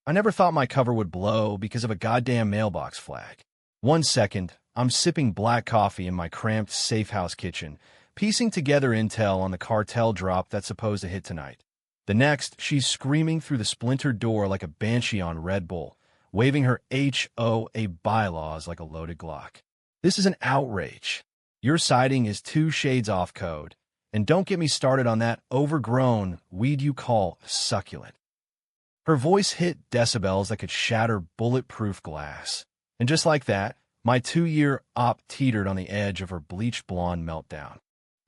I never thought my cover would blow because of a goddamn mailbox flag. 1 second, I'm sipping black coffee in my cramped Safehouse kitchen, piecing together intel on the cartel drop that's supposed to hit tonight. The next, she's screaming through the splintered door like a banshee on Red Bull, waving her HOA bylaws like a loaded Glock. This is an outrage. Your sighting is 2 shades off code, and don't get me started on that overgrown weed you call succulent. Her voice hit decibels that could shatter bulletproof glass. And just like that, my 2-year op teetered on the edge of her bleach blonde meltdown.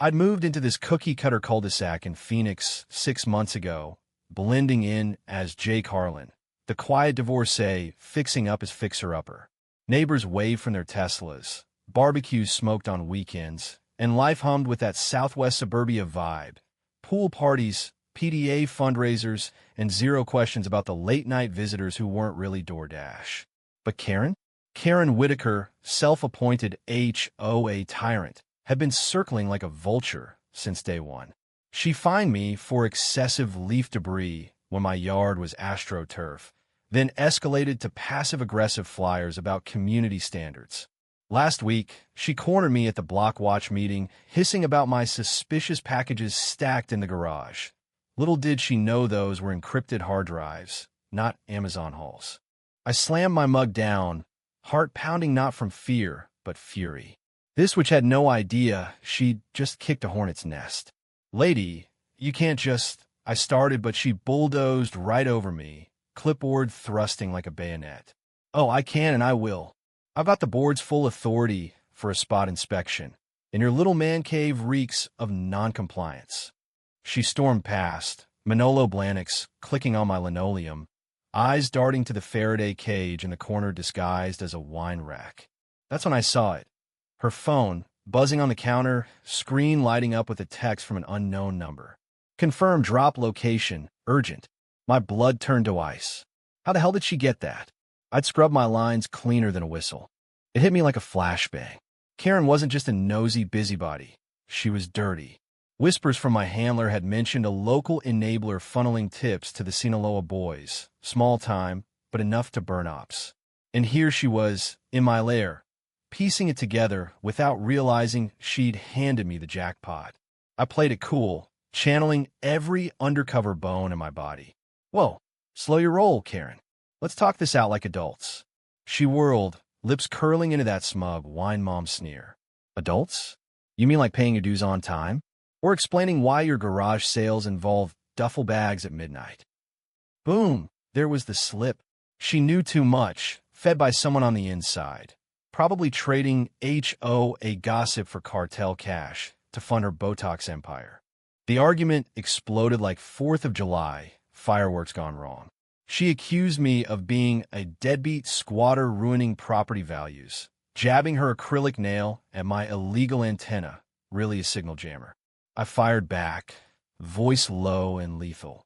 I'd moved into this cookie-cutter cul-de-sac in Phoenix 6 months ago, blending in as Jake Harlan, the quiet divorcee fixing up his fixer-upper. Neighbors waved from their Teslas, barbecues smoked on weekends, and life hummed with that Southwest suburbia vibe. Pool parties, PDA fundraisers, and zero questions about the late-night visitors who weren't really DoorDash. But Karen? Karen Whitaker, self-appointed HOA tyrant, had been circling like a vulture since day one. She fined me for excessive leaf debris when my yard was astroturf, then escalated to passive-aggressive flyers about community standards. Last week, she cornered me at the block watch meeting, hissing about my suspicious packages stacked in the garage. Little did she know those were encrypted hard drives, not Amazon hauls. I slammed my mug down, heart pounding not from fear, but fury. This witch had no idea she'd just kicked a hornet's nest. Lady, you can't just... I started, but she bulldozed right over me, clipboard thrusting like a bayonet. Oh, I can and I will. I've got the board's full authority for a spot inspection, and your little man cave reeks of noncompliance. She stormed past, Manolo Blahniks clicking on my linoleum, eyes darting to the Faraday cage in the corner disguised as a wine rack. That's when I saw it. Her phone, buzzing on the counter, screen lighting up with a text from an unknown number. Confirm drop location, urgent. My blood turned to ice. How the hell did she get that? I'd scrub my lines cleaner than a whistle. It hit me like a flashbang. Karen wasn't just a nosy busybody. She was dirty. Whispers from my handler had mentioned a local enabler funneling tips to the Sinaloa boys. Small time, but enough to burn ops. And here she was, in my lair, piecing it together without realizing she'd handed me the jackpot. I played it cool, channeling every undercover bone in my body. Whoa, slow your roll, Karen. Let's talk this out like adults. She whirled, lips curling into that smug wine mom sneer. Adults? You mean like paying your dues on time? Or explaining why your garage sales involve duffel bags at midnight? Boom, there was the slip. She knew too much, fed by someone on the inside, probably trading HOA gossip for cartel cash to fund her Botox empire. The argument exploded like 4th of July, fireworks gone wrong. She accused me of being a deadbeat squatter ruining property values, jabbing her acrylic nail at my illegal antenna, really a signal jammer. I fired back, voice low and lethal.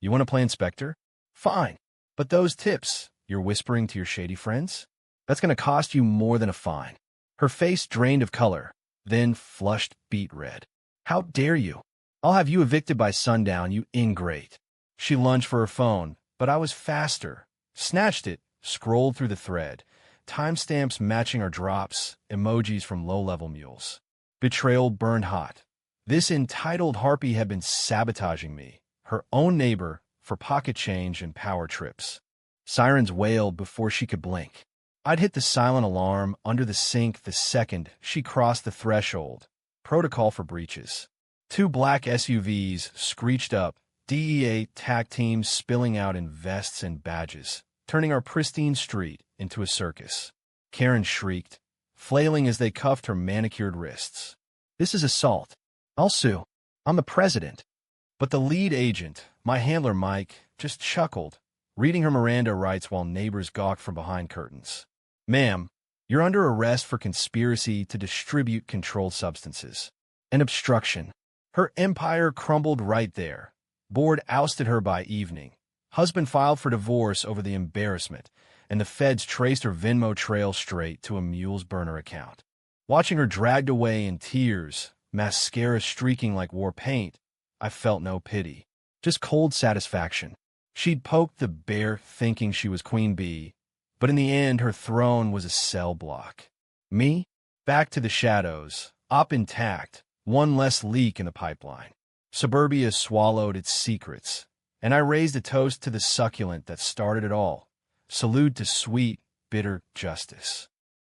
You want to play inspector? Fine. But those tips you're whispering to your shady friends? That's going to cost you more than a fine. Her face drained of color, then flushed beet red. How dare you? I'll have you evicted by sundown, you ingrate. She lunged for her phone, but I was faster. Snatched it, scrolled through the thread. Timestamps matching our drops, emojis from low-level mules. Betrayal burned hot. This entitled harpy had been sabotaging me, her own neighbor, for pocket change and power trips. Sirens wailed before she could blink. I'd hit the silent alarm under the sink the second she crossed the threshold. Protocol for breaches. 2 black SUVs screeched up, DEA TAC teams spilling out in vests and badges, turning our pristine street into a circus. Karen shrieked, flailing as they cuffed her manicured wrists. This is assault. I'll sue. I'm the president. But the lead agent, my handler Mike, just chuckled, reading her Miranda rights while neighbors gawked from behind curtains. Ma'am, you're under arrest for conspiracy to distribute controlled substances. And obstruction. Her empire crumbled right there. Board ousted her by evening. Husband filed for divorce over the embarrassment, and the feds traced her Venmo trail straight to a mule's burner account. Watching her dragged away in tears, mascara streaking like war paint, I felt no pity, just cold satisfaction. She'd poked the bear thinking she was queen bee, but in the end her throne was a cell block. Me? Back to the shadows, op intact, one less leak in the pipeline. Suburbia swallowed its secrets, and I raised a toast to the succulent that started it all. Salute to sweet, bitter justice.